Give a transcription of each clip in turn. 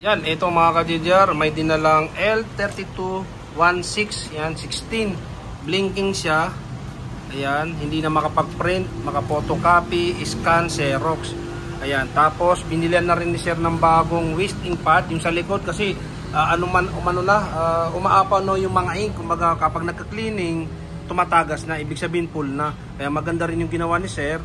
Yan, ito mga ka-JJR, may dinalang L3216, yan, 16. Blinking siya. Ayan, hindi na makapag-print, maka-photocopy, scan, Xerox. Ayan, tapos binilihan na rin ni sir ng bagong waste ink pad, yung sa likod kasi umaapaw no yung mga ink. Kumbaga kapag nagka-cleaning, tumatagas na, ibig sabihin full na. Kaya maganda rin yung ginawa ni sir.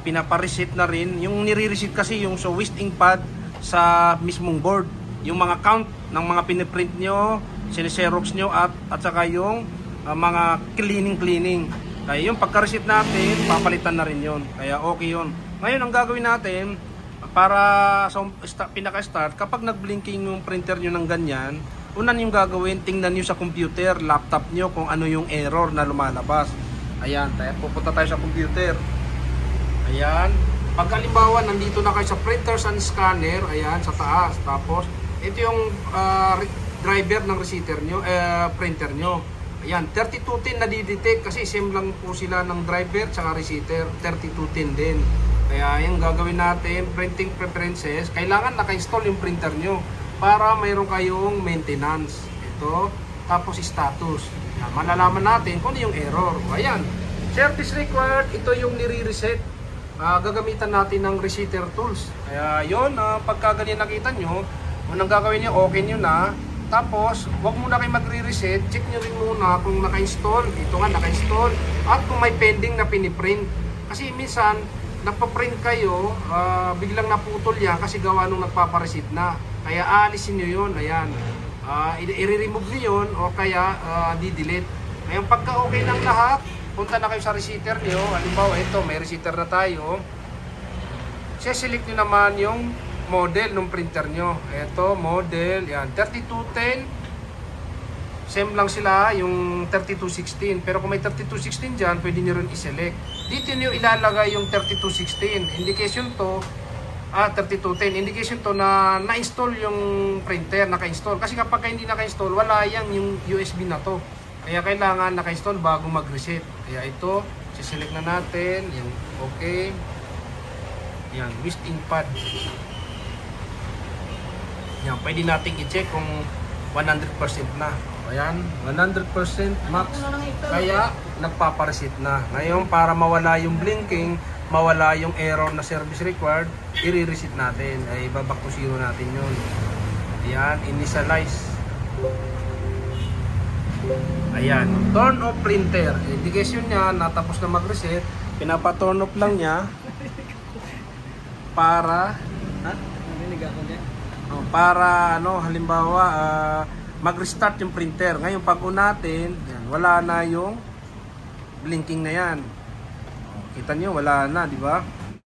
Pinapa-receipt na rin. Yung nire-receipt kasi yung so waste ink pad sa mismong board, yung mga count ng mga piniprint nyo, siniserox nyo at saka yung mga cleaning. Kaya yung pagka-receipt natin, papalitan na rin yon. Kaya okay yon. Ngayon ang gagawin natin para sa pinaka-start, kapag nag-blinking yung printer nyo ng ganyan, unan yung gagawin, tingnan nyo sa computer, laptop nyo kung ano yung error na lumalabas. Ayan, kaya pupunta tayo sa computer. Ayan. Pag halimbawa, nandito na kayo sa printers and scanner, ayan, sa taas. Tapos, ito yung driver ng receiver nyo, printer nyo. Ayan, 3210 na didetect kasi same lang po sila ng driver tsaka receiver, 3210 din. Kaya yung gagawin natin, printing preferences, kailangan naka-install yung printer nyo para mayroon kayong maintenance. Ito, tapos status. Ayan, malalaman natin kung ano yung error. Ayan, service required, ito yung nire-reset. Gagamitan natin ng receiver tools. Kaya yun, pagka ganyan nakita nyo, unang gagawin nyo, okay nyo na. Tapos, wag muna kayo magre-reset, check nyo rin muna kung naka-install. Ito nga, naka-install. At kung may pending na piniprint. Kasi minsan, nagpa-print kayo, biglang naputol yan kasi gawa nung nagpaparesit na. Kaya aalisin nyo yun, ayan. I-remove nyo yun o kaya di-delete. Ngayon, pagka okay ng lahat, punta na kayo sa receiver nyo. Halimbawa, ito, may receiver na tayo. Select nyo naman yung model ng printer nyo. Ito, model. Yan, 3210. Same lang sila, yung 3216. Pero kung may 3216 dyan, pwede nyo rin i-select. Dito nyo ilalagay yung 3216. Indication to, 3210. Indication to na na-install yung printer, naka-install. Kasi kapag hindi naka-install, wala yung USB na to. Kaya kailangan naka-install bago mag-reset. Kaya ito, siselect na natin. Yan, okay. Yan, waste ink pad. Yan, pwede natin i-check kung 100% na. Ayan, 100% max. Kaya, nagpapareset na. Ngayon, para mawala yung blinking, mawala yung error na service required, i-reset natin. Ay, back to zero natin yun. Ayan, initialize. Ayan, turn off printer. Indication niya, natapos na mag-reset. Pinapa-turn off lang niya para halimbawa mag-restart yung printer. Ngayon pag natin, yan, wala na yung blinking na yan. Kita nyo, wala na, di ba?